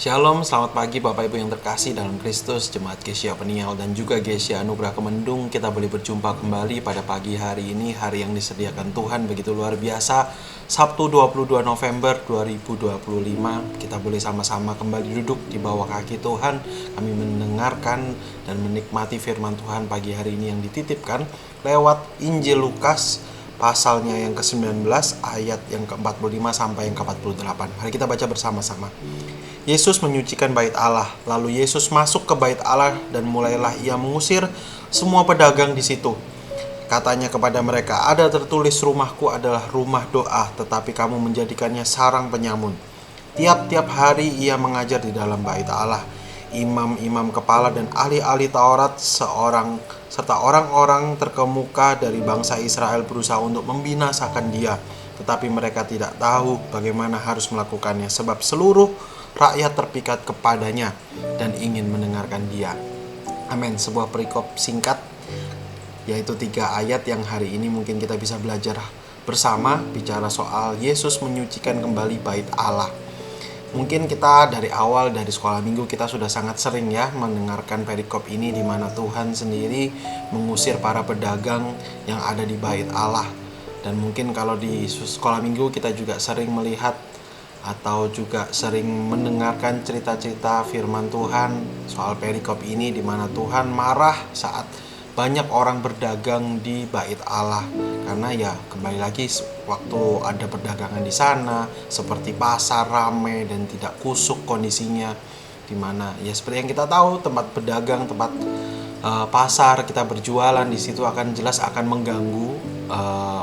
Shalom, selamat pagi Bapak Ibu yang terkasih dalam Kristus, Jemaat Gereja Peniel dan juga Gereja Anugerah Kemendung. Kita boleh berjumpa kembali pada pagi hari ini, hari yang disediakan Tuhan begitu luar biasa. Sabtu 22 November 2025, kita boleh sama-sama kembali duduk di bawah kaki Tuhan. Kami mendengarkan dan menikmati firman Tuhan pagi hari ini yang dititipkan lewat Injil Lukas pasalnya yang ke-19 ayat yang ke-45 sampai yang ke-48. Mari kita baca bersama-sama. Yesus menyucikan bait Allah. Lalu Yesus masuk ke bait Allah dan mulailah ia mengusir semua pedagang di situ. Katanya kepada mereka, "Ada tertulis, rumahku adalah rumah doa, tetapi kamu menjadikannya sarang penyamun." Tiap-tiap hari ia mengajar di dalam bait Allah. Imam-imam kepala dan ahli-ahli Taurat serta orang-orang terkemuka dari bangsa Israel berusaha untuk membinasakan dia. Tetapi mereka tidak tahu bagaimana harus melakukannya, sebab seluruh rakyat terpikat kepadanya dan ingin mendengarkan dia. Amin. Sebuah perikop singkat, yaitu 3 ayat yang hari ini mungkin kita bisa belajar bersama, bicara soal Yesus menyucikan kembali bait Allah. Mungkin kita dari awal, dari sekolah minggu, kita sudah sangat sering ya mendengarkan perikop ini, di mana Tuhan sendiri mengusir para pedagang yang ada di bait Allah. Dan mungkin kalau di sekolah minggu kita juga sering melihat atau juga sering mendengarkan cerita-cerita firman Tuhan soal perikop ini, di mana Tuhan marah saat banyak orang berdagang di bait Allah. Karena ya kembali lagi, waktu ada perdagangan di sana seperti pasar ramai dan tidak kusuk kondisinya, di mana ya seperti yang kita tahu, tempat pedagang, tempat pasar kita berjualan di situ akan jelas akan mengganggu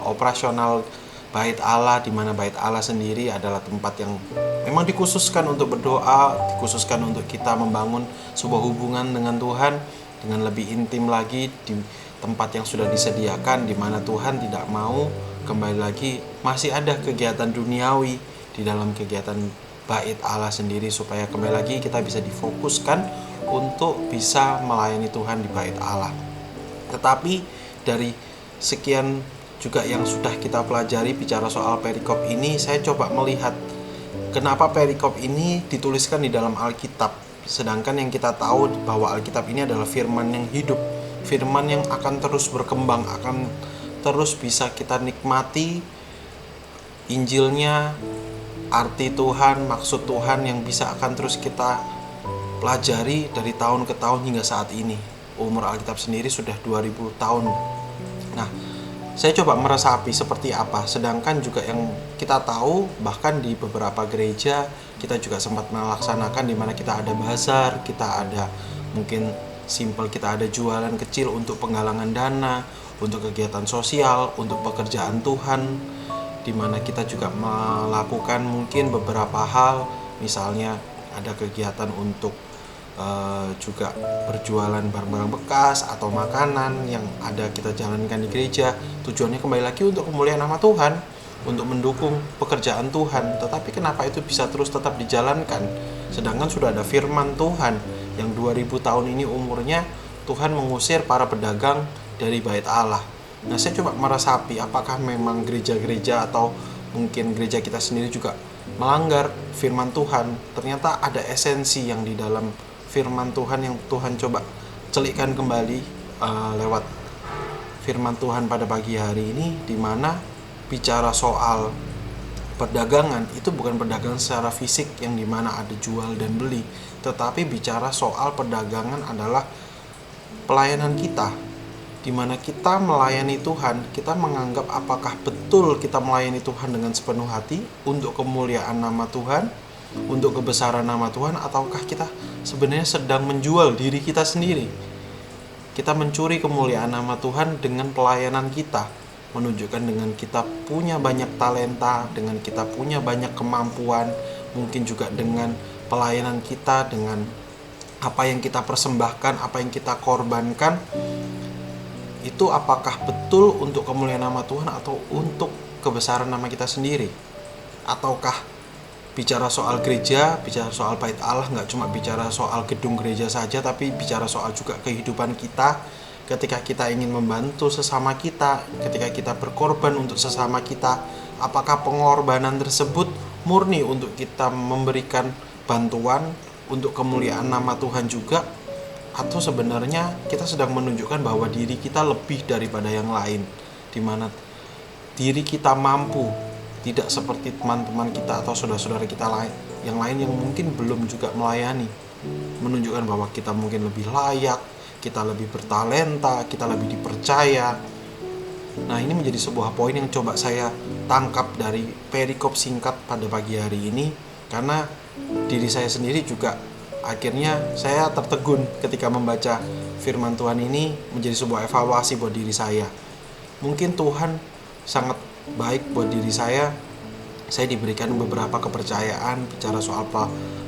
operasional bait Allah, di mana bait Allah sendiri adalah tempat yang memang dikhususkan untuk berdoa, dikhususkan untuk kita membangun sebuah hubungan dengan Tuhan dengan lebih intim lagi di tempat yang sudah disediakan, di mana Tuhan tidak mau kembali lagi masih ada kegiatan duniawi di dalam kegiatan bait Allah sendiri, supaya kembali lagi kita bisa difokuskan untuk bisa melayani Tuhan di bait Allah. Tetapi dari sekian juga yang sudah kita pelajari bicara soal perikop ini, saya coba melihat kenapa perikop ini dituliskan di dalam Alkitab. Sedangkan yang kita tahu bahwa Alkitab ini adalah firman yang hidup, firman yang akan terus berkembang, akan terus bisa kita nikmati Injilnya, arti Tuhan, maksud Tuhan yang bisa akan terus kita pelajari dari tahun ke tahun hingga saat ini. Umur Alkitab sendiri sudah 2000 tahun. Nah, saya coba meresapi seperti apa. Sedangkan juga yang kita tahu, bahkan di beberapa gereja kita juga sempat melaksanakan, di mana kita ada bazar, kita ada mungkin simple, kita ada jualan kecil untuk penggalangan dana, untuk kegiatan sosial, untuk pekerjaan Tuhan, di mana kita juga melakukan mungkin beberapa hal, misalnya ada kegiatan untuk juga berjualan barang-barang bekas atau makanan yang ada kita jalankan di gereja. Tujuannya kembali lagi untuk kemuliaan nama Tuhan, untuk mendukung pekerjaan Tuhan. Tetapi kenapa itu bisa terus tetap dijalankan? Sedangkan sudah ada firman Tuhan yang 2000 tahun ini umurnya, Tuhan mengusir para pedagang dari bait Allah. Nah, saya coba meresapi apakah memang gereja-gereja atau mungkin gereja kita sendiri juga melanggar firman Tuhan. Ternyata ada esensi yang di dalam firman Tuhan yang Tuhan coba celikkan kembali lewat firman Tuhan pada pagi hari ini, di mana bicara soal perdagangan itu bukan perdagangan secara fisik yang dimana ada jual dan beli, tetapi bicara soal perdagangan adalah pelayanan kita, di mana kita melayani Tuhan. Kita menganggap apakah betul kita melayani Tuhan dengan sepenuh hati untuk kemuliaan nama Tuhan, untuk kebesaran nama Tuhan, ataukah kita sebenarnya sedang menjual diri kita sendiri. Kita mencuri kemuliaan nama Tuhan dengan pelayanan kita, menunjukkan dengan kita punya banyak talenta, dengan kita punya banyak kemampuan, mungkin juga dengan pelayanan kita, dengan apa yang kita persembahkan, apa yang kita korbankan. Itu apakah betul untuk kemuliaan nama Tuhan atau untuk kebesaran nama kita sendiri? Ataukah bicara soal gereja, bicara soal bait Allah, nggak cuma bicara soal gedung gereja saja, tapi bicara soal juga kehidupan kita ketika kita ingin membantu sesama kita, ketika kita berkorban untuk sesama kita. Apakah pengorbanan tersebut murni untuk kita memberikan bantuan untuk kemuliaan nama Tuhan juga, atau sebenarnya kita sedang menunjukkan bahwa diri kita lebih daripada yang lain, di mana diri kita mampu, tidak seperti teman-teman kita atau saudara-saudara kita yang lain yang mungkin belum juga melayani, menunjukkan bahwa kita mungkin lebih layak, kita lebih bertalenta, kita lebih dipercaya. Nah, ini menjadi sebuah poin yang coba saya tangkap dari perikop singkat pada pagi hari ini, karena diri saya sendiri juga akhirnya saya tertegun ketika membaca firman Tuhan ini, menjadi sebuah evaluasi buat diri saya. Mungkin Tuhan sangat baik buat diri saya diberikan beberapa kepercayaan bicara soal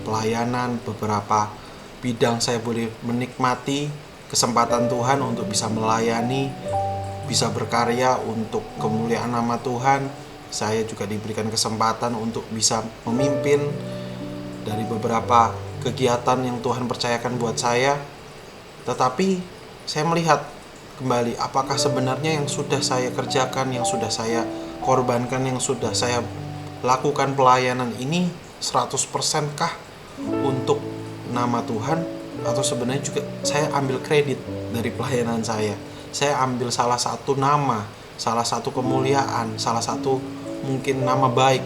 pelayanan, beberapa bidang saya boleh menikmati kesempatan Tuhan untuk bisa melayani, bisa berkarya untuk kemuliaan nama Tuhan. Saya juga diberikan kesempatan untuk bisa memimpin dari beberapa kegiatan yang Tuhan percayakan buat saya. Tetapi saya melihat kembali, apakah sebenarnya yang sudah saya kerjakan, yang sudah saya korbankan, yang sudah saya lakukan pelayanan ini 100% kah untuk nama Tuhan, atau sebenarnya juga saya ambil kredit dari pelayanan saya ambil salah satu nama, salah satu kemuliaan, salah satu mungkin nama baik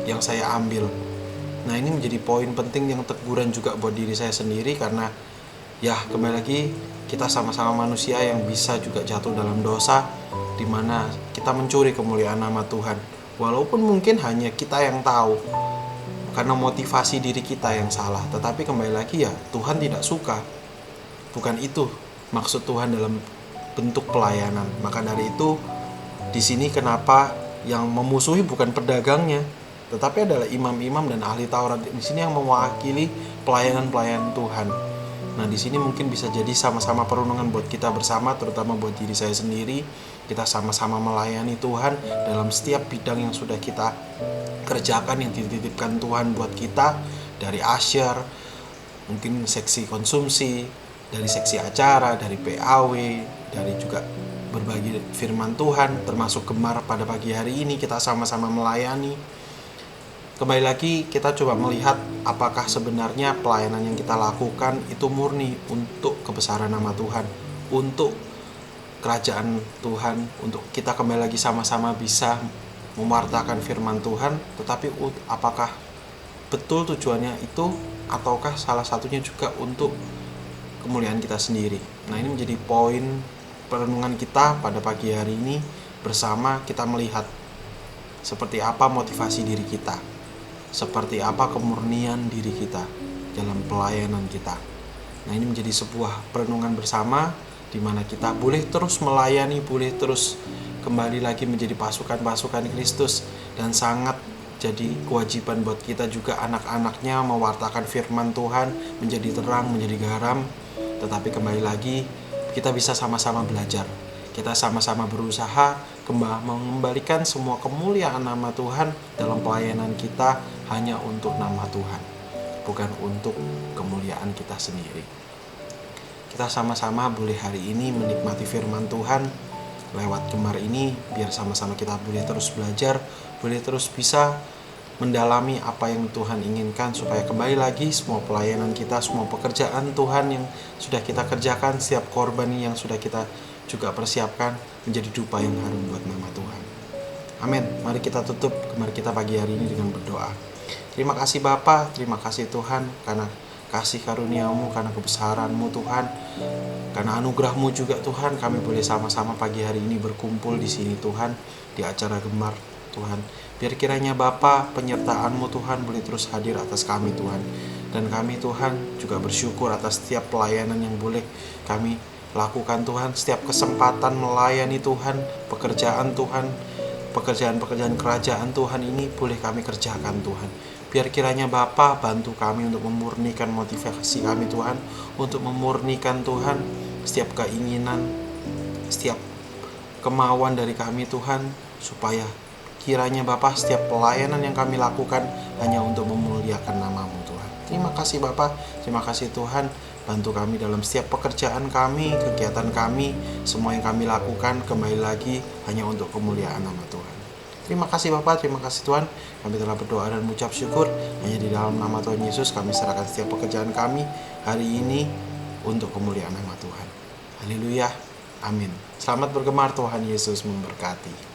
yang saya ambil. Nah, ini menjadi poin penting yang teguran juga buat diri saya sendiri, karena ya kembali lagi kita sama-sama manusia yang bisa juga jatuh dalam dosa, di mana kita mencuri kemuliaan nama Tuhan. Walaupun mungkin hanya kita yang tahu, karena motivasi diri kita yang salah. Tetapi kembali lagi ya, Tuhan tidak suka. Bukan itu maksud Tuhan dalam bentuk pelayanan. Maka dari itu, di sini kenapa yang memusuhi bukan pedagangnya, tetapi adalah imam-imam dan ahli Taurat di sini yang mewakili pelayanan-pelayanan Tuhan. Nah, di sini mungkin bisa jadi sama-sama perundungan buat kita bersama, terutama buat diri saya sendiri. Kita sama-sama melayani Tuhan dalam setiap bidang yang sudah kita kerjakan, yang dititipkan Tuhan buat kita, dari asyar, mungkin seksi konsumsi, dari seksi acara, dari PAW, dari juga berbagi firman Tuhan, termasuk Gemar pada pagi hari ini kita sama-sama melayani. Kembali lagi kita coba melihat apakah sebenarnya pelayanan yang kita lakukan itu murni untuk kebesaran nama Tuhan, untuk kerajaan Tuhan, untuk kita kembali lagi sama-sama bisa mewartakan firman Tuhan. Tetapi apakah betul tujuannya itu, ataukah salah satunya juga untuk kemuliaan kita sendiri? Nah, ini menjadi poin perenungan kita pada pagi hari ini bersama. Kita melihat seperti apa motivasi diri kita, seperti apa kemurnian diri kita dalam pelayanan kita. Nah, ini menjadi sebuah perenungan bersama, di mana kita boleh terus melayani, boleh terus kembali lagi menjadi pasukan-pasukan Kristus, dan sangat jadi kewajiban buat kita juga anak-anaknya mewartakan firman Tuhan, menjadi terang, menjadi garam. Tetapi kembali lagi kita bisa sama-sama belajar, kita sama-sama berusaha mengembalikan semua kemuliaan nama Tuhan dalam pelayanan kita hanya untuk nama Tuhan, bukan untuk kemuliaan kita sendiri. Kita sama-sama boleh hari ini menikmati firman Tuhan lewat Gemar ini, biar sama-sama kita boleh terus belajar, boleh terus bisa mendalami apa yang Tuhan inginkan, supaya kembali lagi semua pelayanan kita, semua pekerjaan Tuhan yang sudah kita kerjakan, setiap korban yang sudah kita juga persiapkan, menjadi dupa yang harum buat nama Tuhan. Amin. Mari kita tutup Gemar kita pagi hari ini dengan berdoa. Terima kasih Bapa, terima kasih Tuhan, karena kasih karunia-Mu, karena kebesaran-Mu Tuhan, karena anugerah-Mu juga Tuhan, kami boleh sama-sama pagi hari ini berkumpul di sini Tuhan, di acara Gemar Tuhan. Biar kiranya Bapa, penyertaan-Mu Tuhan boleh terus hadir atas kami Tuhan. Dan kami Tuhan juga bersyukur atas setiap pelayanan yang boleh kami lakukan Tuhan, setiap kesempatan melayani Tuhan, pekerjaan Tuhan, pekerjaan-pekerjaan kerajaan Tuhan ini boleh kami kerjakan Tuhan. Biar kiranya Bapa bantu kami untuk memurnikan motivasi kami Tuhan, untuk memurnikan Tuhan setiap keinginan, setiap kemauan dari kami Tuhan, supaya kiranya Bapa setiap pelayanan yang kami lakukan hanya untuk memuliakan nama-Mu Tuhan. Terima kasih Bapa, terima kasih Tuhan, bantu kami dalam setiap pekerjaan kami, kegiatan kami, semua yang kami lakukan kembali lagi hanya untuk kemuliaan nama Tuhan. Terima kasih Bapak, terima kasih Tuhan. Kami telah berdoa dan mengucap syukur. Hanya di dalam nama Tuhan Yesus kami serahkan setiap pekerjaan kami hari ini untuk kemuliaan nama Tuhan. Haleluya. Amin. Selamat bergemar, Tuhan Yesus memberkati.